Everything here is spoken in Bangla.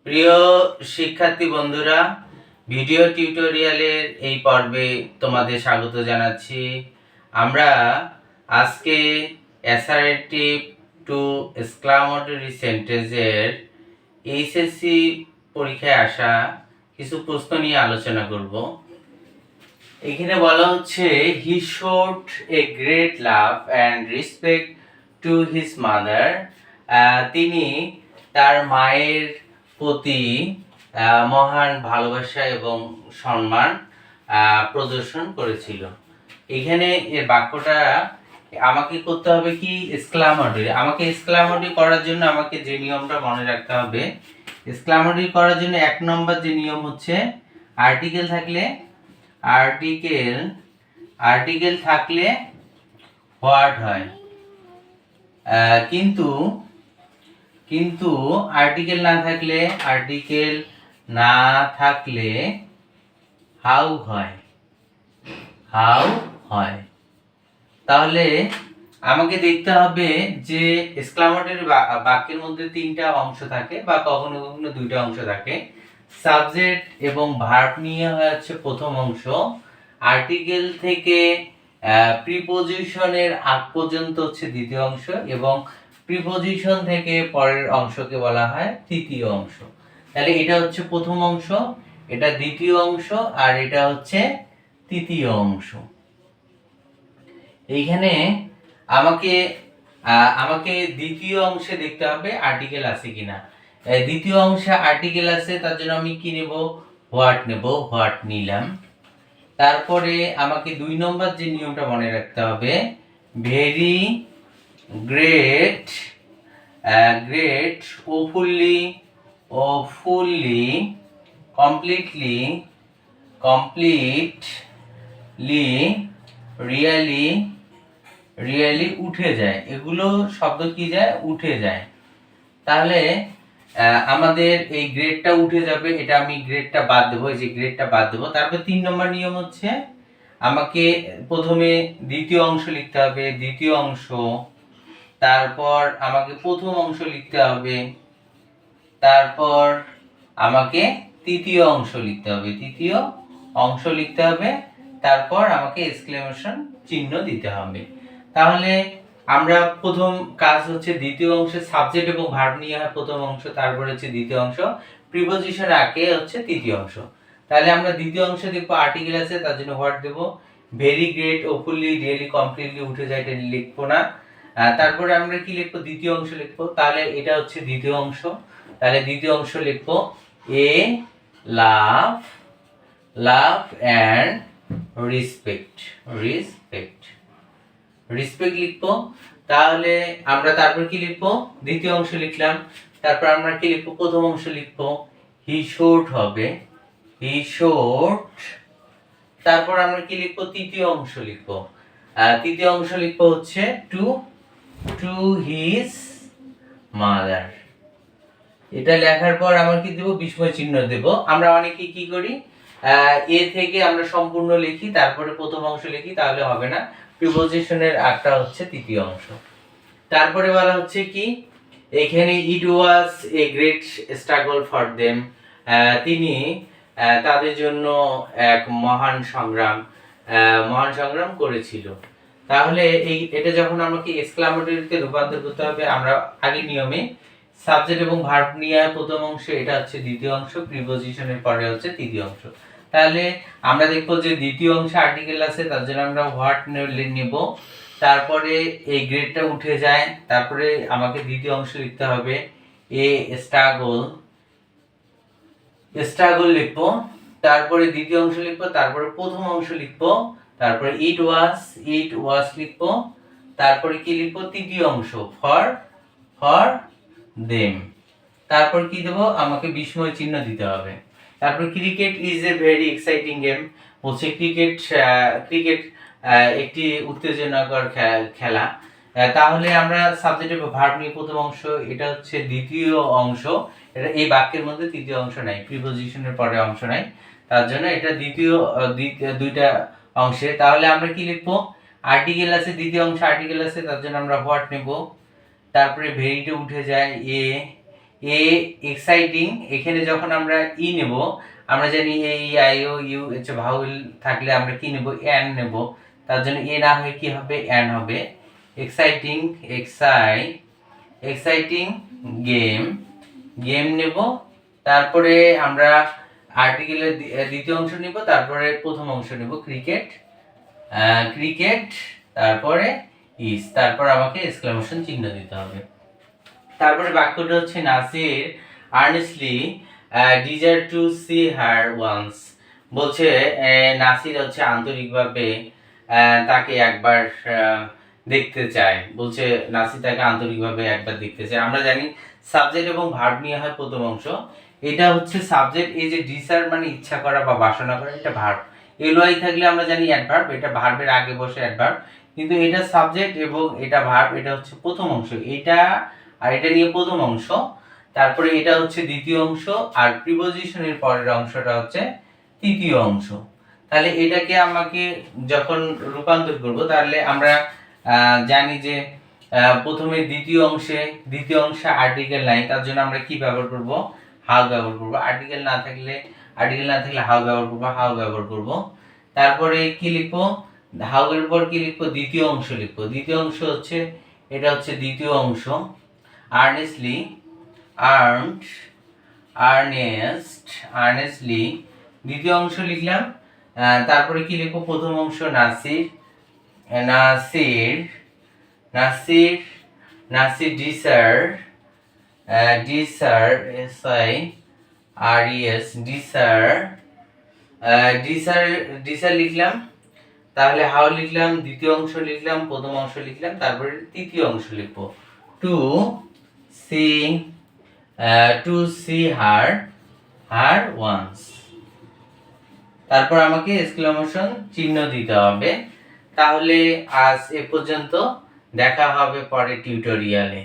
প্রিয় শিক্ষার্থী বন্ধুরা, ভিডিও টিউটোরিয়ালের এই পর্বে তোমাদের স্বাগত জানাচ্ছি। আমরা আজকে অ্যাসারেটিভ টু এক্সক্লামেটরি সেন্টেন্সের এইচএসসি পরীক্ষায় আসা কিছু প্রশ্ন নিয়ে আলোচনা করব। এখানে বলা হচ্ছে, হি showed a great love and respect to his mother. তিনি তার মায়ের প্রতি মহান ভালোবাসা এবং সম্মান প্রদর্শন করেছিল। এখানে এর বাক্যটা আমাকে করতে হবে কি এক্সক্লামেটরি। আমাকে এক্সক্লামেটরি করার জন্য আমাকে যে নিয়মটা মনে রাখতে হবে, এক্সক্লামেটরি করার জন্য এক নম্বর যে নিয়ম হচ্ছে, আর্টিকেল থাকলে আর্টিকেল থাকলে হোয়াট হয়, কিন্তু আর্টিকেল না থাকলে হাউ হয়। তাহলে আমাকে দেখতে হবে যে এক্সক্লামেটরি বাক্যের মধ্যে তিনটা অংশ থাকে বা কখনো কখনো দুইটা অংশ থাকে। সাবজেক্ট এবং ভার্ব নিয়ে হচ্ছে প্রথম অংশ, আর্টিকেল থেকে প্রিপোজিশনের আগ পর্যন্ত হচ্ছে দ্বিতীয় অংশ, এবং প্রিপোজিশন থেকে পরের অংশকে বলা হয় তৃতীয় অংশ। তাহলে এটা হচ্ছে প্রথম অংশ, এটা দ্বিতীয় অংশ, আর এটা হচ্ছে তৃতীয় অংশ। এইখানে আমাকে দ্বিতীয় অংশে দেখতে হবে আর্টিকেল আছে কিনা। দ্বিতীয় অংশে আর্টিকেল আছে, তার জন্য আমি কি নেব, হোয়াট নেব, হোয়াট নিলাম। তারপরে আমাকে দুই নম্বর যে নিয়মটা মনে রাখতে হবে, very great fully completely really উঠে যায়। এগুলো শব্দ কি যায়, উঠে যায়। তাহলে আমাদের এই গ্রেডটা উঠে যাবে, এটা আমি গ্রেডটা বাদ দেবো, এই যে গ্রেডটা বাদ দেবো। তারপর 3 নম্বর নিয়ম হচ্ছে, আমাকে প্রথমে দ্বিতীয় অংশ লিখতে হবে, দ্বিতীয় অংশ, তারপর আমাকে প্রথম অংশ লিখতে হবে, তারপর আমাকে তৃতীয় অংশ লিখতে হবে, তারপর আমাকে এক্সক্লেমেশন চিহ্ন দিতে হবে। তাহলে আমরা প্রথম কাজ হচ্ছে দ্বিতীয় অংশে সাবজেক্ট এবং ভার্ব নিয়ে হয় প্রথম অংশ, তারপর হচ্ছে দ্বিতীয় অংশ, প্রিপোজিশন আগে হচ্ছে তৃতীয় অংশ। তাহলে আমরা দ্বিতীয় অংশে দেখবো আর্টিকেল আছে, তার জন্য হোয়াট দেব, very great fully really completely উঠে যায়, এটা লিখবো না। তারপরে আমরা কি লিখবো, দ্বিতীয় অংশ লিখবো। তাহলে এটা হচ্ছে দ্বিতীয় অংশ, তাহলে দ্বিতীয় অংশ লিখবো এ লাভ অ্যান্ড রেসপেক্ট লিখবো। তাহলে আমরা তারপর কি লিখবো, দ্বিতীয় অংশ লিখলাম, তারপর আমরা কি লিখবো, প্রথম অংশ লিখবো, হি শোড হবে, তারপর আমরা কি লিখবো, তৃতীয় অংশ লিখবো হচ্ছে টু হিজ মাদার। এটা লেখার পর আমরা কি দেব, বিস্ময় চিহ্ন দেব। আমরা অনেকে কি করি, এ থেকে আমরা সম্পূর্ণ লিখি, তারপরে প্রথম অংশ লিখি, তাহলে হবে না। প্রিপোজিশনের আগটা হচ্ছে তৃতীয় অংশ। তারপরে বলা হচ্ছে কি, এখানে it was a great struggle for them, তিনি তাদের জন্য এক মহান সংগ্রাম করেছিল। তাহলে এটা যখন আমাকে এক্সক্লামেটরিতে রূপান্তর করতে হবে, আমরা আগের নিয়মে সাবজেক্ট এবং ভার্ব নিয়ে প্রথম অংশ, এটা হচ্ছে দ্বিতীয় অংশ, প্রিপোজিশনের পরে হচ্ছে তৃতীয় অংশ। তাহলে আমরা দেখবো যে দ্বিতীয় অংশে আর্টিকেল আছে, তার জন্য আমরা হোয়াট নেব। তারপরে এই গ্রেডটা উঠে যায়, তারপরে আমাকে দ্বিতীয় অংশ লিখতে হবে, এ স্ট্রাগল লিখবো, তারপরে দ্বিতীয় অংশ লিখবো, তারপরে প্রথম অংশ লিখবো, তারপরে ইট ওয়াজ লিখবো, তারপরে কি লিখবো, তৃতীয় অংশ ফর দেম। তারপর কি দেবো, আমাকে বিস্ময় চিহ্ন দিতে হবে। তারপর cricket is a very exciting game, বলছে ক্রিকেট একটি উত্তেজনাকর খেলা। তাহলে আমরা সাবজেক্ট এবং ভার্ব নিয়ে প্রথম অংশ, এটা হচ্ছে দ্বিতীয় অংশ, এটা এই বাক্যের মধ্যে তৃতীয় অংশ নাই, প্রিপোজিশনের পরে অংশ নাই, তার জন্য এটা দুইটা অংশে। তাহলে আমরা কি লিখবো, আর্টিকেল আছে, দ্বিতীয় অংশ আর্টিকেল আছে, তার জন্য আমরা হোয়াট নেব। তারপরে ভেরিটা উঠে যায়, এ এক্সাইটিং, এখানে যখন আমরা ই নেব, আমরা জানি এ ই আই ও ইউ হচ্ছে ভাউল থাকলে আমরা কি নেব, এন নেব, তার জন্য এ না হয়ে কি হবে, এন হবে। এক্সাইটিং, এক্সাইটিং গেম, গেম নেব, তারপরে আমরা আর্টিকেলের দ্বিতীয় অংশ নেব, তারপরে প্রথম অংশ নেব ক্রিকেট, ক্রিকেট, তারপরে ইস, তারপর আমাকে এক্সক্লামেশন চিহ্ন দিতে হবে। তারপরে বাক্যটা হচ্ছে Nasir earnestly desire to see her once, বলছে নাসির হচ্ছে আন্তরিকভাবে তাকে একবার দেখতে চায়, বলছে নাসির তাকে আন্তরিকভাবে একবার দেখতে চায়। আমরা জানি সাবজেক্ট এবং ভার্ব নিয়ে হয় প্রথম অংশ, এটা হচ্ছে সাবজেক্ট, এই যে ডিসার মানে ইচ্ছা করা বা বাসনা করা, এটা ভার্ব। এলওয়াই থাকলে আমরা জানি অ্যাডভার্ব, এটা ভার্বের আগে বসে অ্যাডভার্ব, কিন্তু এটা সাবজেক্ট এবং এটা ভার্ব, এটা হচ্ছে প্রথম অংশ, এটা আর এটা নিয়ে প্রথম অংশ, তারপরে এটা হচ্ছে দ্বিতীয় অংশ, আর প্রিপোজিশনের পরের অংশটা হচ্ছে তৃতীয় অংশ। তাহলে এটাকে আমাকে যখন রূপান্তর করব, তাহলে আমরা জানি যে প্রথমে দ্বিতীয় অংশে আর্টিকেল নাই, তার জন্য আমরা কি ব্যবহার করব, হাউ ব্যবহার করব। আর্টিকেল না থাকলে হাউ ব্যবহার করব। তারপরে কি লিখবো, হাউ এর পর কি লিখবো, দ্বিতীয় অংশ লিখবো। দ্বিতীয় অংশ হচ্ছে, এটা হচ্ছে দ্বিতীয় অংশ, আর্নেস্টলি, আর্নেস্টলি দ্বিতীয় অংশ লিখলাম। তারপরে কি লিখবো, প্রথম অংশ নাসির, ডিসার, ডিসার লিখলাম। তাহলে হাউ লিখলাম, দ্বিতীয় অংশ লিখলাম, প্রথম অংশ লিখলাম, তারপরে তৃতীয় অংশ লিখবো, টু সি হার ওয়ান্স। তারপর আমাকে এক্সক্লামেশন চিহ্ন দিতে হবে। তাহলে আজ এ পর্যন্ত, দেখা হবে পরে টিউটোরিয়ালে।